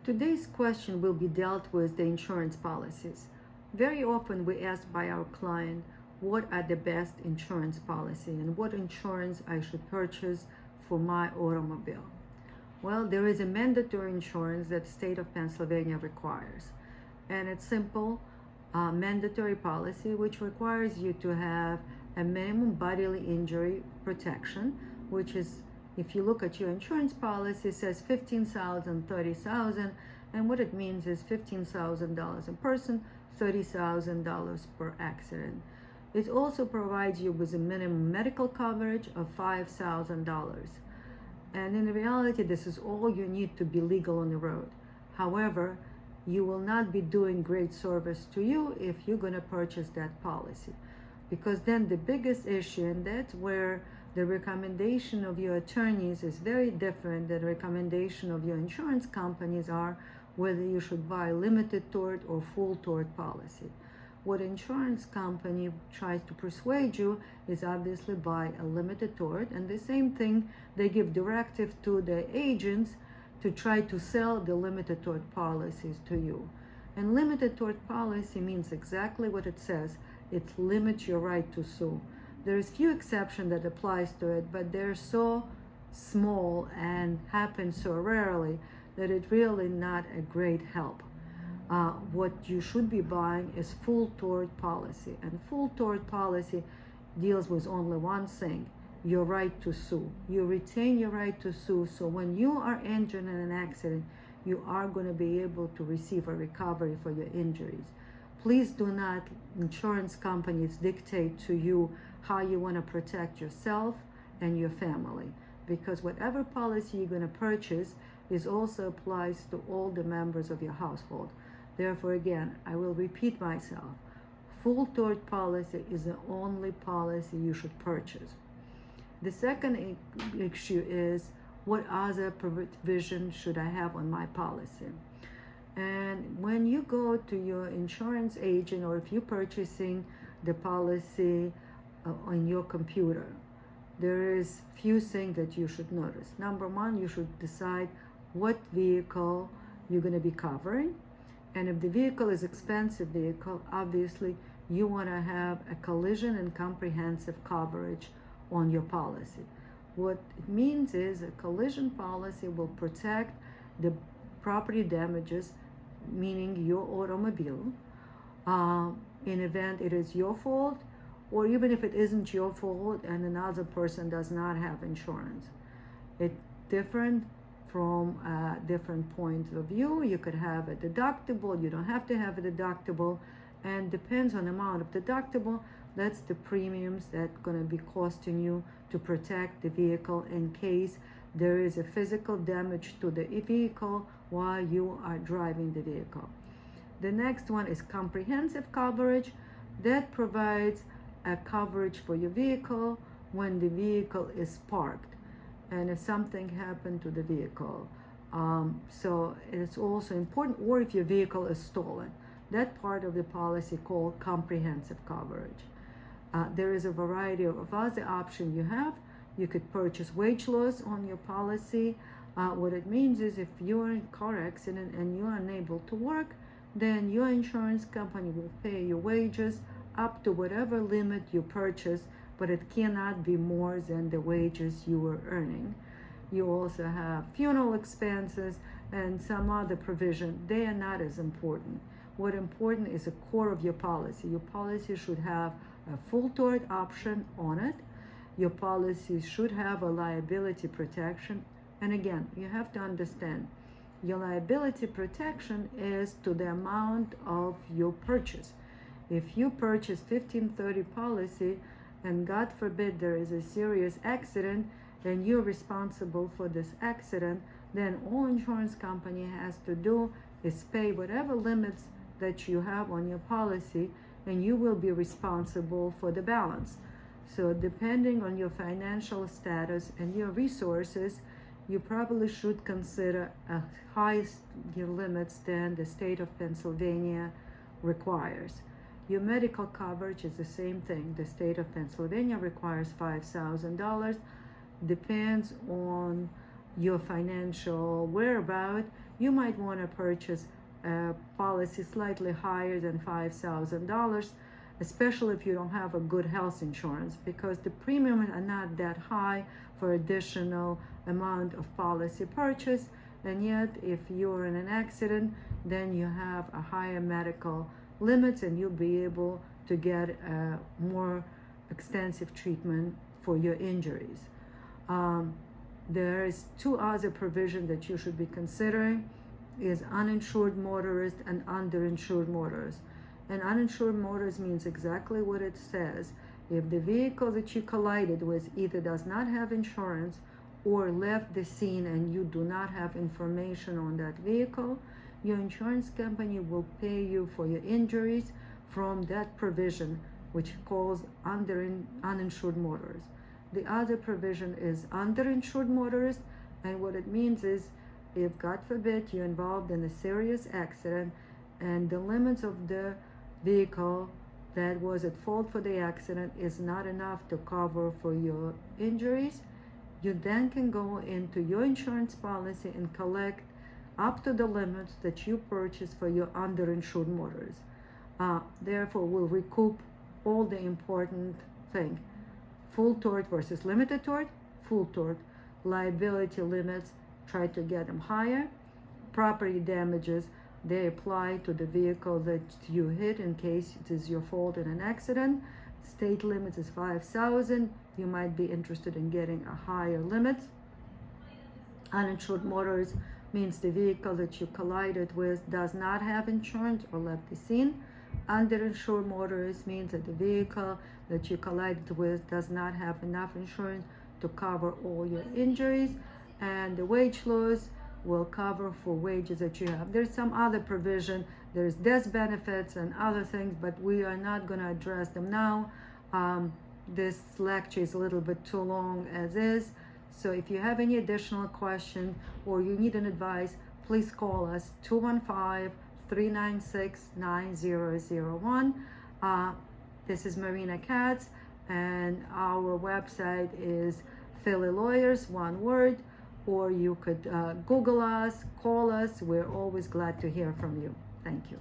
Today's question will be dealt with the insurance policies. Very often we ask by our client what are the best insurance policy and what insurance I should purchase for my automobile. Well, there is a mandatory insurance that the state of Pennsylvania requires, and it's simple, mandatory policy which requires you to have a minimum bodily injury protection, which is, if you look at your insurance policy, it says $15,000, $30,000, and what it means is $15,000 a person, $30,000 per accident. It also provides you with a minimum medical coverage of $5,000. And in reality, this is all you need to be legal on the road. However, you will not be doing great service to you if you're going to purchase that policy. Because then the biggest issue, and that's where the recommendation of your attorneys is very different than the recommendation of your insurance companies are, whether you should buy limited tort or full tort policy. What insurance company tries to persuade you is obviously buy a limited tort, and the same thing, they give directive to the agents to try to sell the limited tort policies to you. And limited tort policy means exactly what it says. It limits your right to sue. There's few exceptions that applies to it, but they're so small and happen so rarely that it's really not a great help. What you should be buying is full tort policy, and full tort policy deals with only one thing: your right to sue. You retain your right to sue, so when you are injured in an accident, you are going to be able to receive a recovery for your injuries. Please do not insurance companies dictate to you how you want to protect yourself and your family, because whatever policy you're going to purchase is also applies to all the members of your household. Therefore, again, I will repeat myself. Full tort policy is the only policy you should purchase. The second issue is, what other provision should I have on my policy? And when you go to your insurance agent, or if you're purchasing the policy on your computer, there is few things that you should notice. Number one, you should decide what vehicle you're going to be covering. And if the vehicle is expensive vehicle, obviously you want to have a collision and comprehensive coverage on your policy. What it means is a collision policy will protect the property damages, meaning your automobile, in event it is your fault, or even if it isn't your fault and another person does not have insurance. It's different from a different point of view. You could have a deductible, you don't have to have a deductible, and depends on the amount of deductible. That's the premiums that's going to be costing you to protect the vehicle in case there is a physical damage to the vehicle while you are driving the vehicle. The next one is comprehensive coverage. That provides a coverage for your vehicle when the vehicle is parked and if something happened to the vehicle. So it's also important, or if your vehicle is stolen. That part of the policy called comprehensive coverage. There is a variety of other options you have. You could purchase wage loss on your policy. What it means is, if you're in a car accident and you're unable to work, then your insurance company will pay your wages up to whatever limit you purchase, but it cannot be more than the wages you were earning. You also have funeral expenses and some other provision. They are not as important. What's important is the core of your policy. Your policy should have a full tort option on it. Your policy should have a liability protection. And again, you have to understand, your liability protection is to the amount of your purchase. If you purchase 1530 policy and God forbid there is a serious accident and you're responsible for this accident, then all insurance company has to do is pay whatever limits that you have on your policy, and you will be responsible for the balance. So depending on your financial status and your resources, you probably should consider a higher limits than the state of Pennsylvania requires. Your medical coverage is the same thing. The state of Pennsylvania requires $5,000. Depends on your financial whereabouts. you might want to purchase a policy slightly higher than $5,000, especially if you don't have a good health insurance, because the premiums are not that high for additional amount of policy purchase. And yet, if you're in an accident, then you have a higher medical limits and you'll be able to get a more extensive treatment for your injuries. There is two other provisions that you should be considering is uninsured motorist and underinsured motorist. And uninsured motorist means exactly what it says. If the vehicle that you collided with either does not have insurance or left the scene and you do not have information on that vehicle, your insurance company will pay you for your injuries from that provision, which calls uninsured motorist. The other provision is underinsured motorist, and what it means is if, God forbid, you're involved in a serious accident and the limits of the vehicle that was at fault for the accident is not enough to cover for your injuries, you then can go into your insurance policy and collect up to the limits that you purchased for your underinsured motorists. Therefore, will recoup all the important things. Full tort versus limited tort, full tort. Liability limits, try to get them higher. Property damages, they apply to the vehicle that you hit in case it is your fault in an accident. State limits is $5,000. You might be interested in getting a higher limit. Uninsured motorists means the vehicle that you collided with does not have insurance or left the scene. Underinsured motorist means that the vehicle that you collided with does not have enough insurance to cover all your injuries, and the wage loss will cover for wages that you have. There's some other provision, there's death benefits and other things, but we are not going to address them now. This lecture is a little bit too long as is, so if you have any additional questions or you need an advice, please call us 215-396-9001. This is Marina Katz, and our website is Philly Lawyers, one word, or you could Google us, call us. We're always glad to hear from you. Thank you.